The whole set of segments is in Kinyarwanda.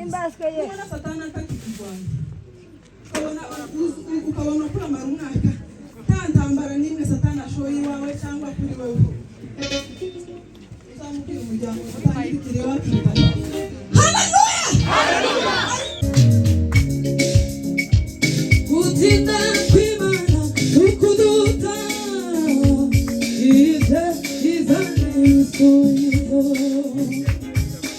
Imbaswe ye. Ubona satana atakikugwanya. Ukabona kula marunaka. Tantambara nimwe satana ashoye iwawe cyangwa kuri wewe. Uzamubwira umuryango utangikire wakita. Hallelujah! Hallelujah! Kutinda kwimana ukuduta ize izaniso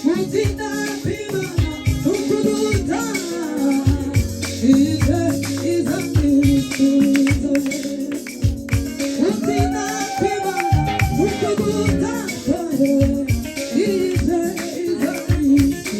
kutinda kwimana ukuduta ize izaniso kutinda kwimana ukuduta ize izaniso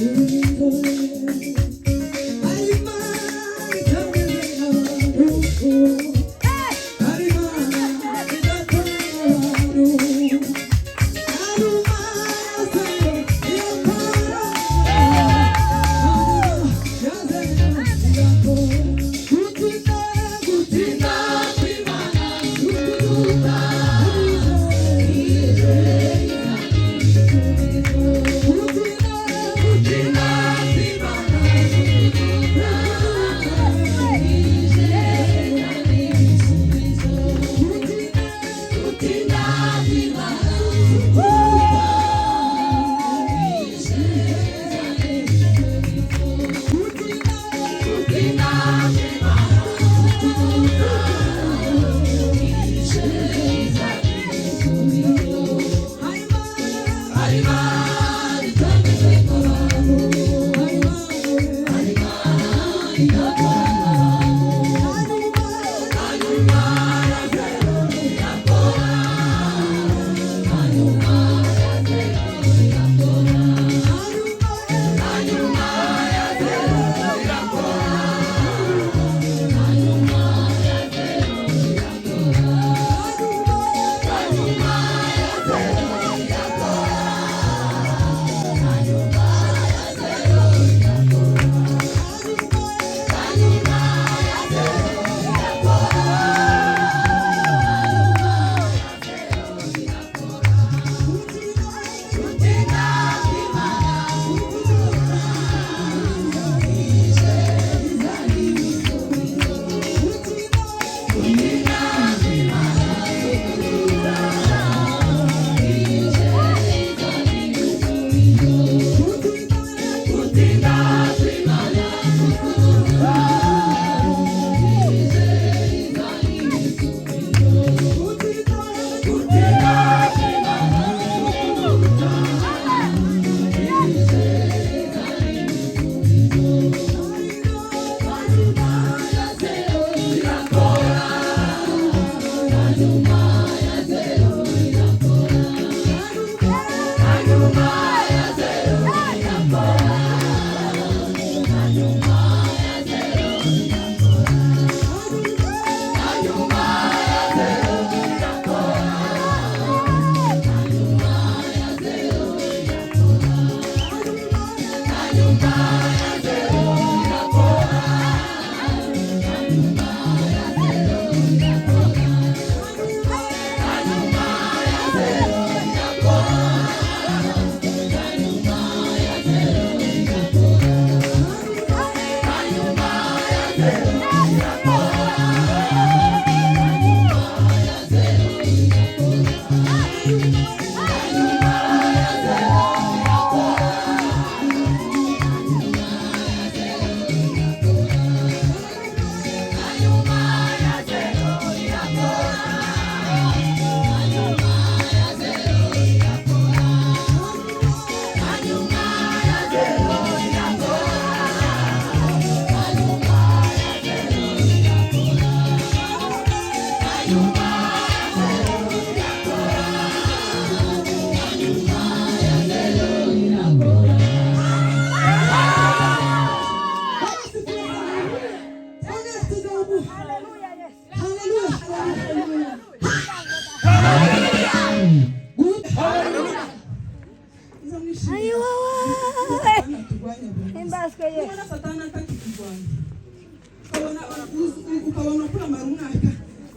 Ukabona kula marunaka.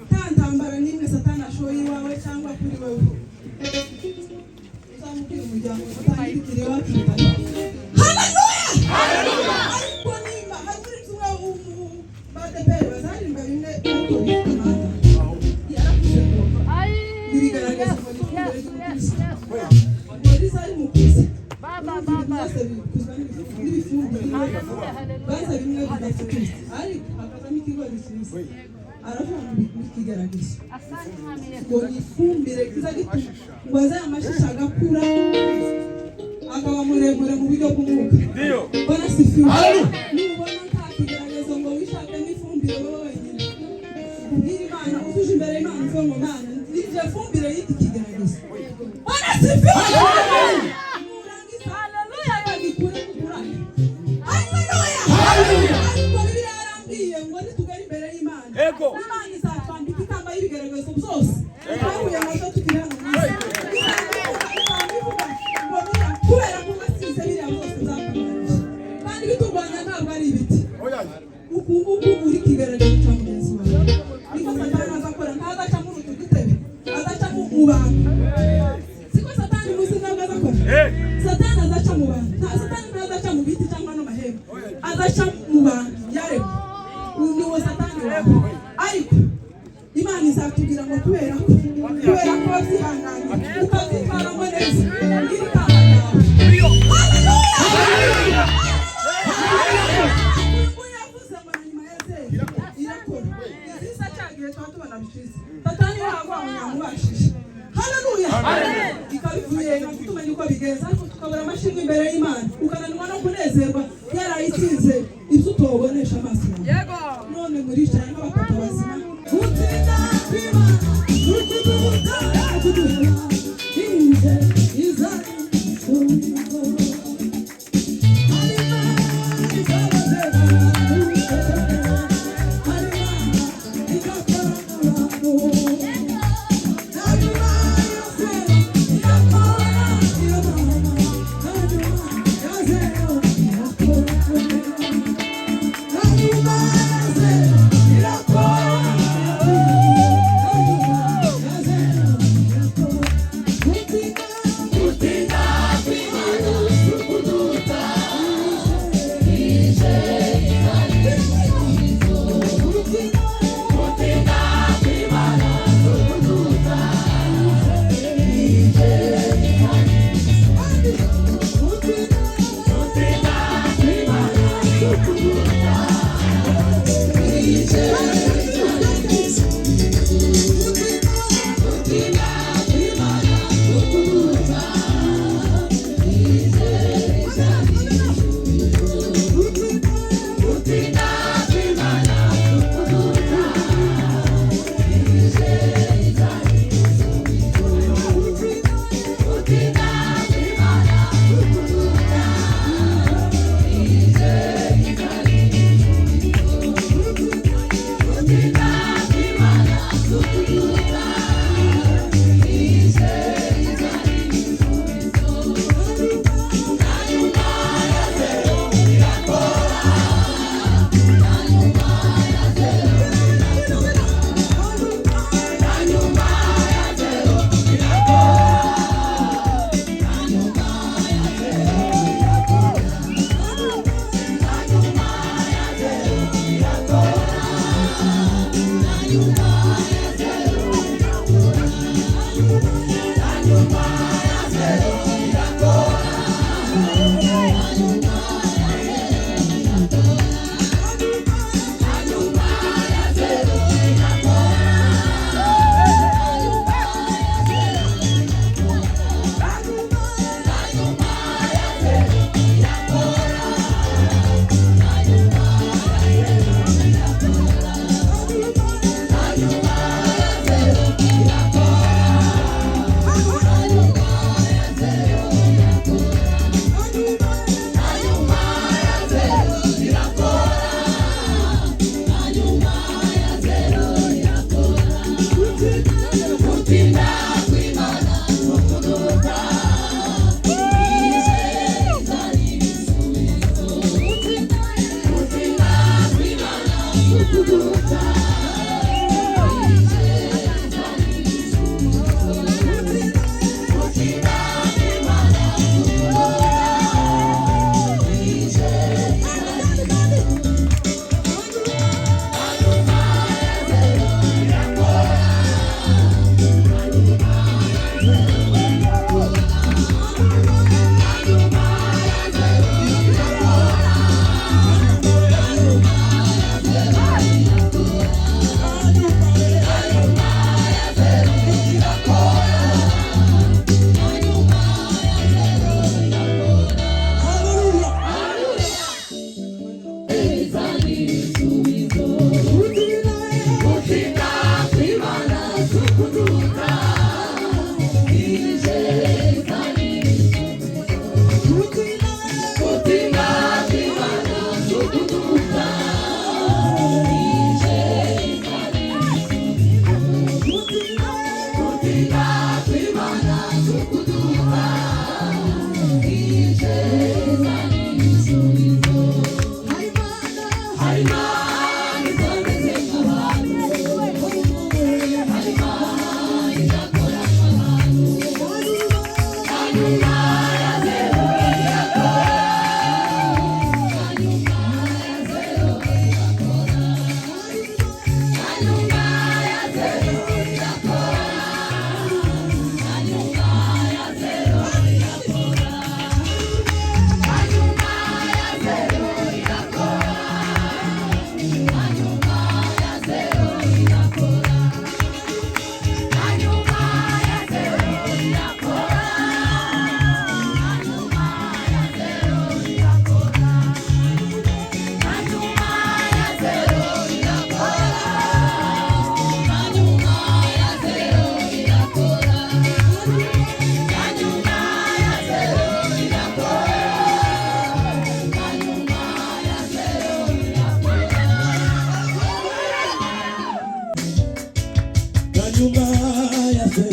Tantambara nimwe satana ashoye iwawe cyangwa kuri wewe. Uzamubwira umuryango utangikire wakita. kuzwa n'ibifumbire baza bimwe bidafite ariko akazamo ikigori cyiza aravuga ngo ikigeragezo ngo ifumbire kiza gituma ngo azaye amashisha agakura akaba muremure mu buryo bw'umwuka bana sifiwe nubona nta kigeragezo ngo wishake n'ifumbire wowe wenyine ubwira Imana utuje imbere y'Imana uvuga ngo Mana nije fumbire y'iki kigeragezo bana sifiwe murangiza haleluya bagikure kukurana haleluya ariko Bibiliya yarambwiye ngo nitugere imbere y'Imana Imana izatwambika ikamba y'ibigeragezo byose twahuye nazo tukiri hano kubera ko basize biriya byose nzakubanisha kandi biturwanya ntabwo ari ibiti uku uri kigeragezo cya mugenzi wawe niko Satani azakora ntazaca muri utu dutebe azaca mu bantu siko Satani muzi ntabwo azakora Satani azaca mu bantu Satani ntazaca mu biti cyangwa no mahembe azaca mu bantu yaremwe ni uwo Satani wawe ariko Imana izatubwira ngo kubera ko wabyihanganye ukabyitwaramo neza iri kamba yawe haleluya yavuze ngo na nyuma ya zeri irakora izisa cyagiye tuba tubona bishize Satani wahagwa munyamubashije haleluya ikabivuye tumenye uko bigenza ariko tukabura amashimwe imbere y'Imana ukananirwa no kunezerwa yarayitsinze ibyo utobonesha amaso yawe none muricaye nk'abapapa bazima utsinda kw'Imana ukuduhuta kuduha inze izari umigo harima ikabazera harima ikakora abantu harima yose ikakora iyo mama harima yazero ikakora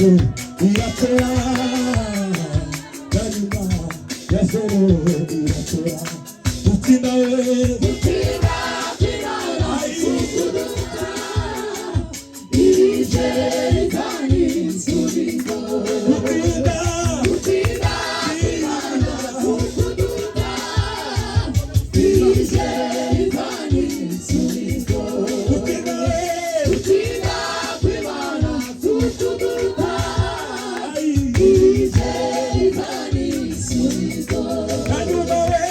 Yesu iratora, Kalima Yesu iratora, Utina we Utina Kinara Sukuduta, Ije Zani Suringo, Utina Kinara Sukuduta, Ije Zani Suringo, Utina Kinara Sukuduta, Ije Zani Suringo, Kalima we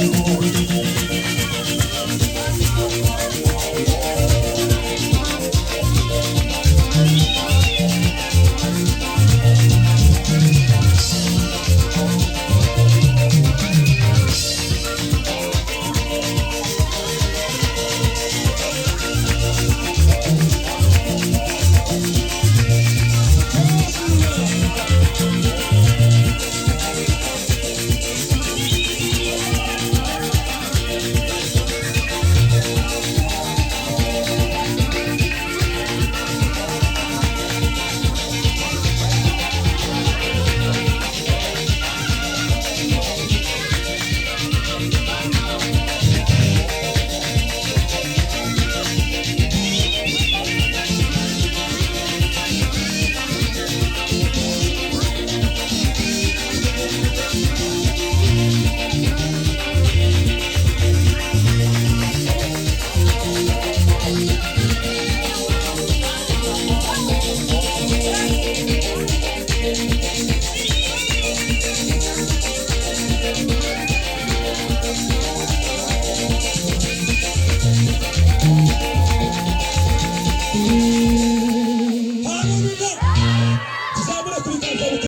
Hallelujah.